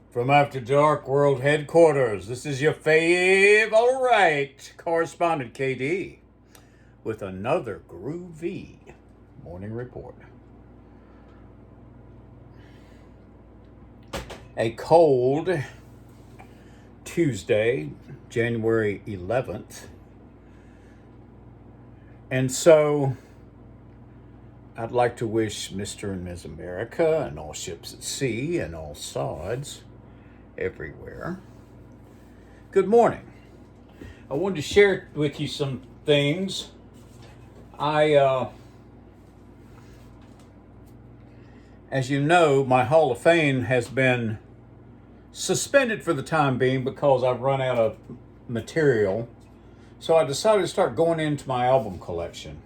From After Dark World Headquarters, this is your favorite correspondent KD with another groovy morning report. A cold Tuesday, January 11th. And so I'd like to wish Mr. and Ms. America and all ships at sea and all sods everywhere good morning. I wanted to share with you some things. As you know, my Hall of Fame has been suspended for the time being because I've run out of material. So I decided to start going into my album collection.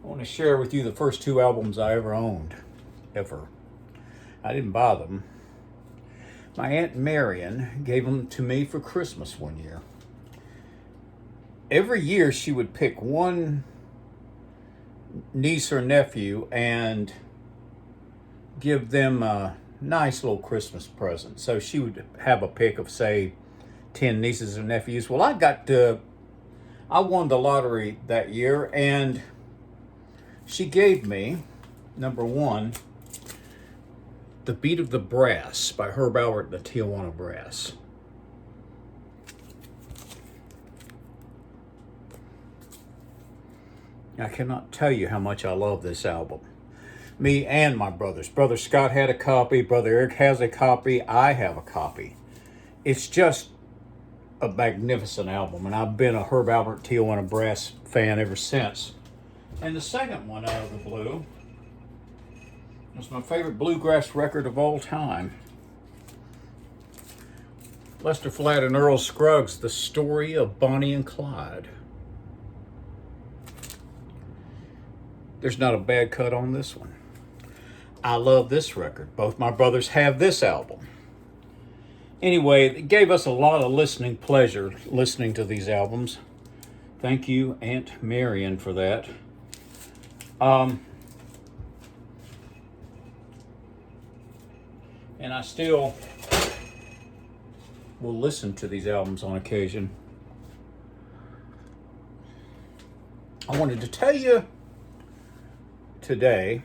I want to share with you the first two albums I ever owned, ever. I didn't buy them. My Aunt Marion gave them to me for Christmas one year. Every year she would pick one niece or nephew and give them a nice little Christmas present. So she would have a pick of, say, 10 nieces and nephews. Well, I won the lottery that year, and she gave me, number one, The Beat of the Brass by Herb Alpert and the Tijuana Brass. I cannot tell you how much I love this album. Me and my brothers. Brother Scott had a copy. Brother Eric has a copy. I have a copy. It's just a magnificent album, and I've been a Herb Alpert Tijuana Brass fan ever since. And the second one out of the blue is my favorite bluegrass record of all time. Lester Flatt and Earl Scruggs, The Story of Bonnie and Clyde. There's not a bad cut on this one. I love this record. Both my brothers have this album. Anyway, it gave us a lot of listening pleasure listening to these albums. Thank you, Aunt Marion, for that. And I still will listen to these albums on occasion. I wanted to tell you today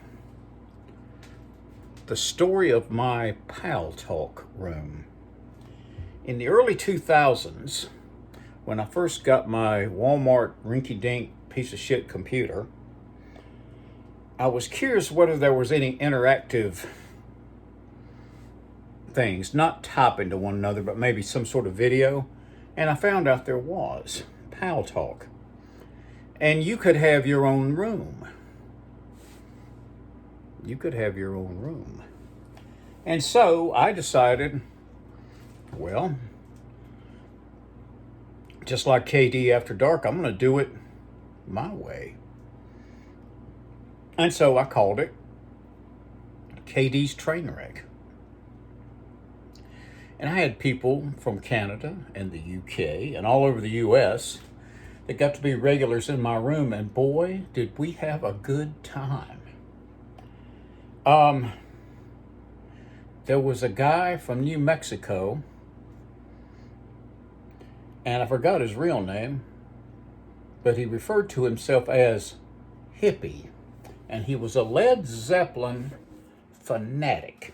the story of my Pal Talk room. In the early 2000s, when I first got my Walmart rinky-dink piece of shit computer, I was curious whether there was any interactive things, not typing to one another, but maybe some sort of video. And I found out there was Pal Talk. And you could have your own room. You could have your own room. And so I decided, well, just like KD After Dark, I'm going to do it my way. And so I called it KDs Train Wreck. And I had people from Canada and the UK and all over the US that got to be regulars in my room, and boy, did we have a good time. There was a guy from New Mexico, and I forgot his real name, but he referred to himself as Hippie, and he was a Led Zeppelin fanatic.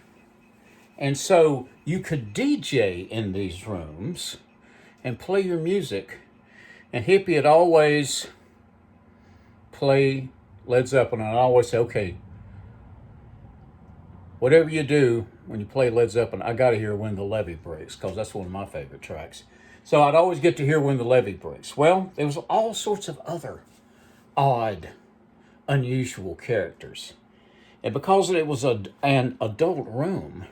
And so you could DJ in these rooms and play your music, and Hippie would always play Led Zeppelin, and I'd always say, okay, whatever you do when you play Led Zeppelin, I got to hear When the Levee Breaks, because that's one of my favorite tracks. So I'd always get to hear When the Levee Breaks. Well, there was all sorts of other odd, unusual characters. And because it was an adult room,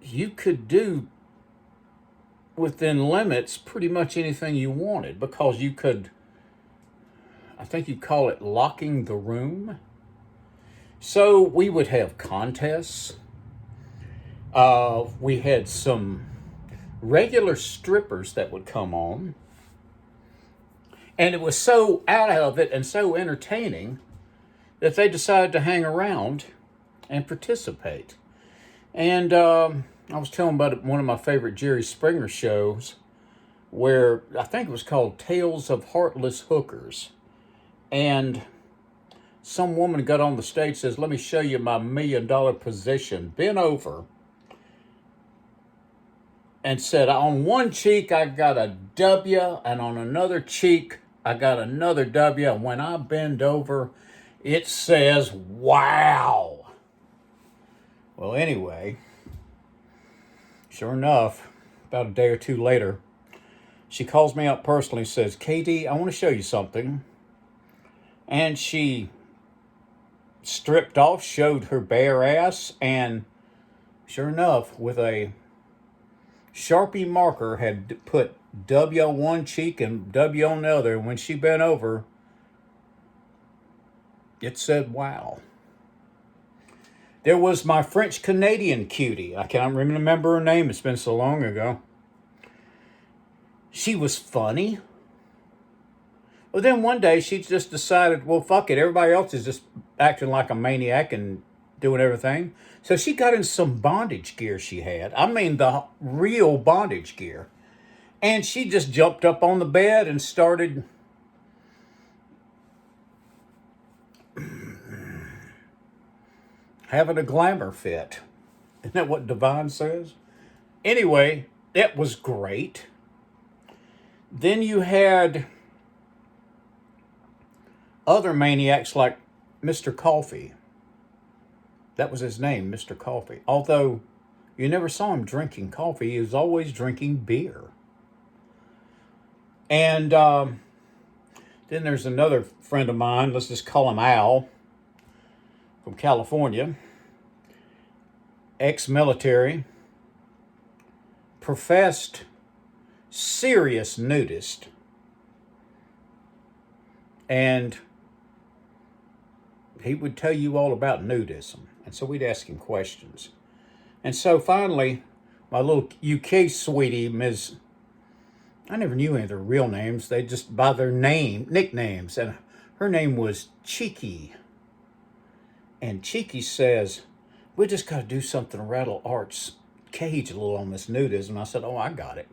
you could do within limits pretty much anything you wanted, because you could, I think you'd call it locking the room. So we would have contests. We had some regular strippers that would come on. And it was so out of it and so entertaining that they decided to hang around and participate. And I was telling about one of my favorite Jerry Springer shows where I think it was called Tales of Heartless Hookers. And some woman got on the stage, says, "Let me show you my $1 million position." Bent over and said, "On one cheek I got a W, and on another cheek I got another W. And when I bend over, it says, wow." Well, anyway, sure enough, about a day or two later, she calls me up personally and says, "KD, I want to show you something." And she stripped off, showed her bare ass, and sure enough, with a Sharpie marker, had put W on one cheek and W on the other. And when she bent over, it said, wow. There was my French Canadian cutie. I can't remember her name. It's been so long ago. She was funny. Well, then one day she just decided, well, fuck it. Everybody else is just acting like a maniac and doing everything. So she got in some bondage gear she had. I mean, the real bondage gear. And she just jumped up on the bed and started having a glamour fit. Isn't that what Divine says? Anyway, it was great. Then you had other maniacs like Mr. Coffee. That was his name, Mr. Coffee. Although you never saw him drinking coffee, he was always drinking beer. And then there's another friend of mine, let's just call him Al, from California, ex-military, professed serious nudist, and he would tell you all about nudism. And so we'd ask him questions. And so finally, my little UK sweetie, Ms. I never knew any of their real names. They just by their nicknames. And her name was Cheeky. And Cheeky says, "We just got to do something to rattle Art's cage a little on this nudism." I said, "Oh, I got it.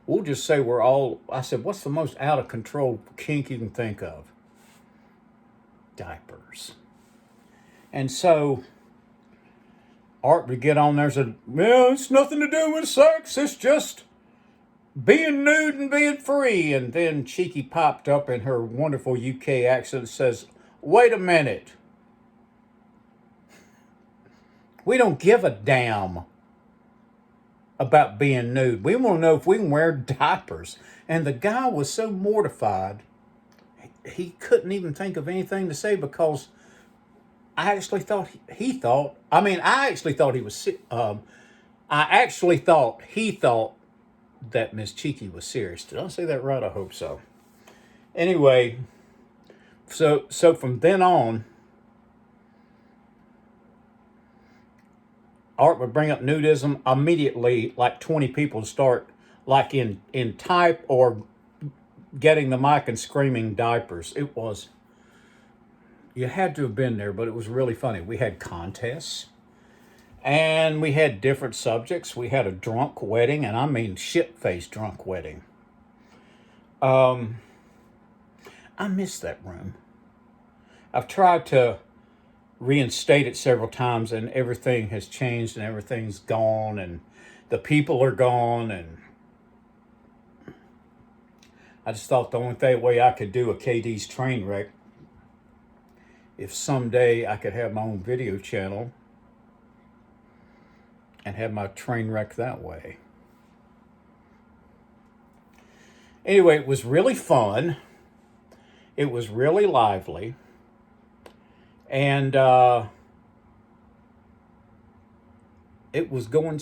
We'll just say we're all," I said, "what's the most out of control kink you can think of?" Diapers. And so Art would get on there and said, "Well, it's nothing to do with sex. It's just being nude and being free." And then Cheeky popped up in her wonderful UK accent and says, "Wait a minute. We don't give a damn about being nude. We want to know if we can wear diapers." And the guy was so mortified, he couldn't even think of anything to say, because I actually thought he thought that Miss Cheeky was serious. Did I say that right? I hope so. Anyway, so from then on, Art would bring up nudism immediately, like 20 people start like in type or getting the mic and screaming diapers. It was, you had to have been there, but it was really funny. We had contests and we had different subjects. We had a drunk wedding, and I mean shit-faced drunk wedding. I miss that room. I've tried to reinstate it several times, and everything has changed and everything's gone and the people are gone. And I just thought the only way I could do a KDs Train Wreck, if someday I could have my own video channel and have my train wreck that way. Anyway, it was really fun. It was really lively. And it was going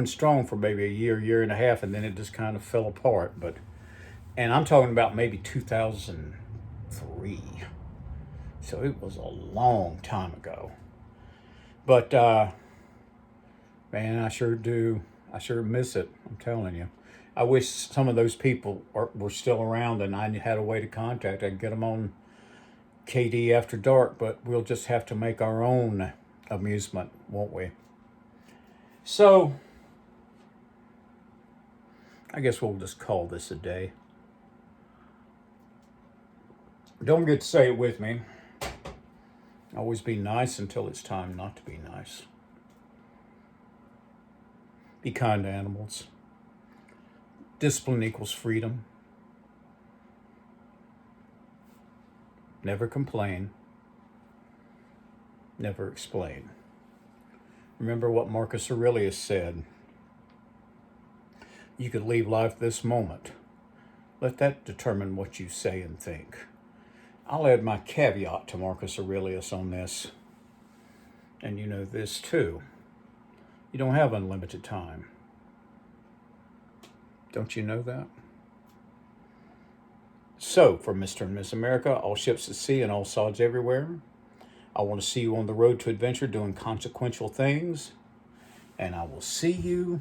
strong for maybe a year and a half, and then it just kind of fell apart. And I'm talking about maybe 2003. So it was a long time ago. But man, I sure do. I sure miss it. I'm telling you. I wish some of those people were still around and I had a way to contact. I could get them on KD After Dark, but we'll just have to make our own amusement, won't we? So, I guess we'll just call this a day. Don't forget to say it with me. Always be nice until it's time not to be nice. Be kind to animals. Discipline equals freedom. Never complain. Never explain. Remember what Marcus Aurelius said. You could leave life this moment. Let that determine what you say and think. I'll add my caveat to Marcus Aurelius on this. And you know this too. You don't have unlimited time. Don't you know that? So, for Mr. and Miss America, all ships at sea and all sods everywhere, I want to see you on the road to adventure doing consequential things. And I will see you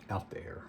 out there.